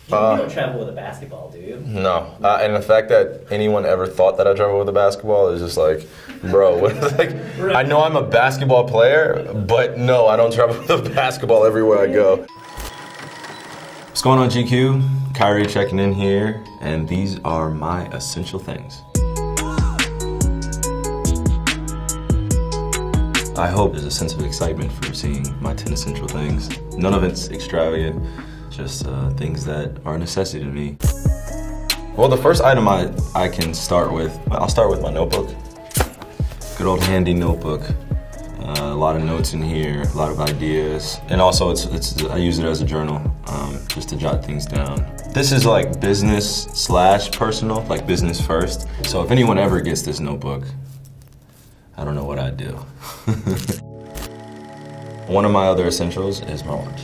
You don't travel with a basketball, do you? No. And the fact that anyone ever thought that I travel with a basketball is just like, bro, like, I know I'm a basketball player, but no, I don't travel with a basketball everywhere I go. What's going on, GQ? Kyrie checking in here, and these are my essential things. I hope there's a sense of excitement for seeing my 10 essential things. None of it's extravagant. Just things that are a necessity to me. Well, the first item I can start with, I'll start with my notebook. Good old handy notebook. A lot of notes in here, a lot of ideas. And also I use it as a journal, just to jot things down. This is like business/personal, like business first. So if anyone ever gets this notebook, I don't know what I'd do. One of my other essentials is my watch.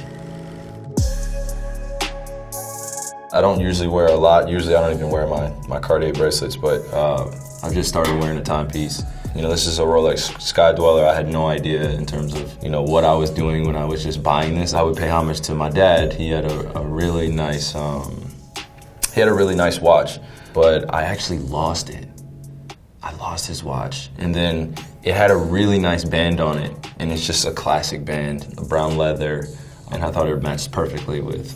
I don't usually wear a lot. Usually I don't even wear my Cartier bracelets, but I've just started wearing a timepiece. You know, this is a Rolex Sky Dweller. I had no idea in terms of, you know, what I was doing when I was just buying this. I would pay homage to my dad. He had a really nice, watch, but I actually lost it. I lost his watch, and then it had a really nice band on it, and it's just a classic band, a brown leather, and I thought it matched perfectly with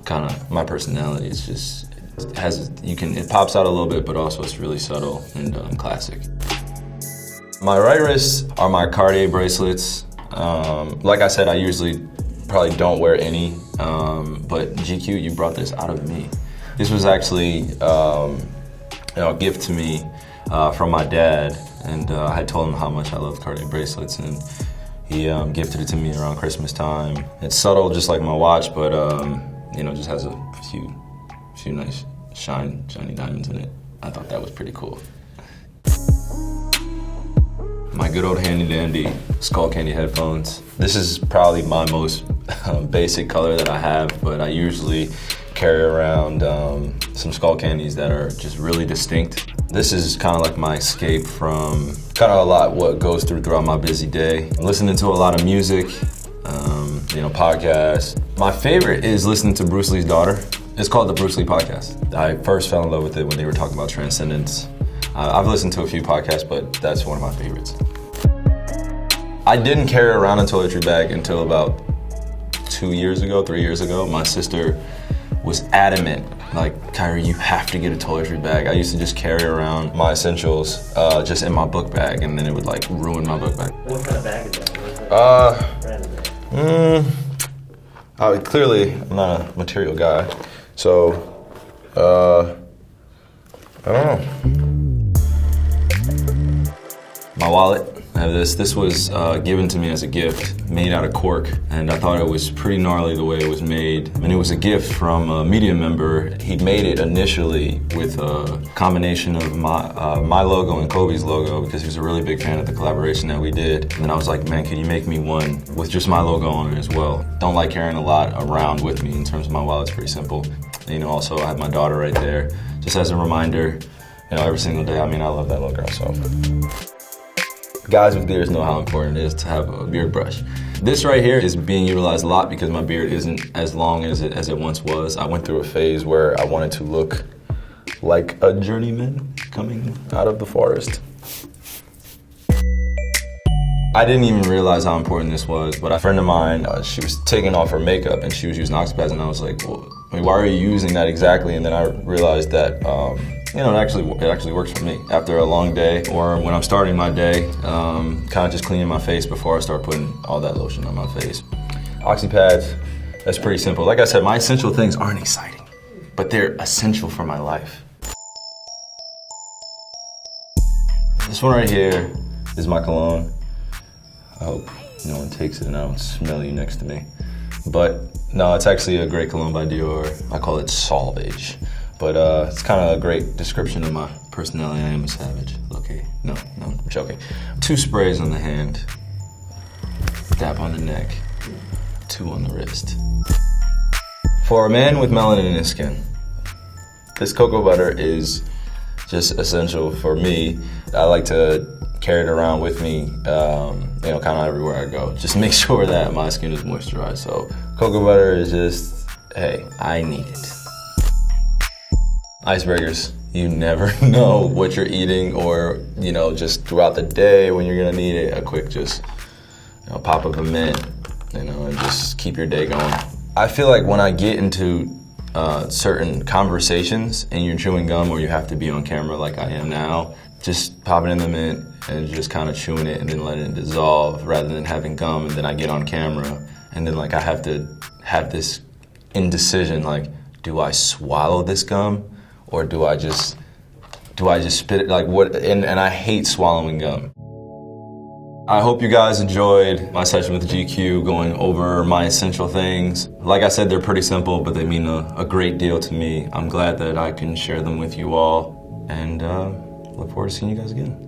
kind of my personality. It's just, it pops out a little bit, but also it's really subtle and classic. My right wrist are my Cartier bracelets. Like I said, I usually probably don't wear any, but GQ, you brought this out of me. This was actually a gift to me from my dad, and I had told him how much I loved Cartier bracelets, and he gifted it to me around Christmas time. It's subtle, just like my watch, but you know, just has a few nice shiny diamonds in it. I thought that was pretty cool. My good old handy dandy Skull Candy headphones. This is probably my most basic color that I have, but I usually carry around some Skull Candies that are just really distinct. This is kind of like my escape from kind of a lot what goes throughout my busy day. I'm listening to a lot of music, you know, podcasts. My favorite is listening to Bruce Lee's daughter. It's called the Bruce Lee Podcast. I first fell in love with it when they were talking about transcendence. I've listened to a few podcasts, but that's one of my favorites. I didn't carry around a toiletry bag until about 3 years ago. My sister was adamant, like, Kyrie, you have to get a toiletry bag. I used to just carry around my essentials just in my book bag, and then it would like ruin my book bag. What kind of bag is that? Clearly, I'm not a material guy, so I don't know. My wallet. I have this. This was given to me as a gift, made out of cork, and I thought it was pretty gnarly the way it was made. And it was a gift from a media member. He made it initially with a combination of my logo and Kobe's logo because he was a really big fan of the collaboration that we did. And I was like, man, can you make me one with just my logo on it as well? Don't like carrying a lot around with me in terms of my wallet. It's pretty simple. And, you know, also I have my daughter right there, just as a reminder. You know, every single day. I mean, I love that little girl, so. Guys with beards know how important it is to have a beard brush. This right here is being utilized a lot because my beard isn't as long as it once was. I went through a phase where I wanted to look like a journeyman coming out of the forest. I didn't even realize how important this was, but a friend of mine, she was taking off her makeup and she was using Oxypads, and I was like, well, I mean, why are you using that exactly? And then I realized that, you know, it actually works for me. After a long day, or when I'm starting my day, kind of just cleaning my face before I start putting all that lotion on my face. Oxypads, that's pretty simple. Like I said, my essential things aren't exciting, but they're essential for my life. This one right here is my cologne. I hope no one takes it and I don't smell you next to me. But no, it's actually a great cologne by Dior. I call it Salvage. But it's kind of a great description of my personality. I am a savage. Okay, no, I'm joking. 2 sprays on the hand, dab on the neck, 2 on the wrist. For a man with melanin in his skin, this cocoa butter is just essential for me. I like to carry it around with me, you know, kind of everywhere I go. Just make sure that my skin is moisturized. So cocoa butter is just hey, I need it. Icebreakers. You never know what you're eating or, just throughout the day when you're gonna need it. A quick just, pop up a mint, and just keep your day going. I feel like when I get into certain conversations and you're chewing gum or you have to be on camera like I am now, just pop it in the mint and just kind of chewing it and then letting it dissolve rather than having gum and then I get on camera and then I have to have this indecision, do I swallow this gum or do I just spit it? And I hate swallowing gum. I hope you guys enjoyed my session with GQ going over my essential things. Like I said, they're pretty simple, but they mean a great deal to me. I'm glad that I can share them with you all and look forward to seeing you guys again.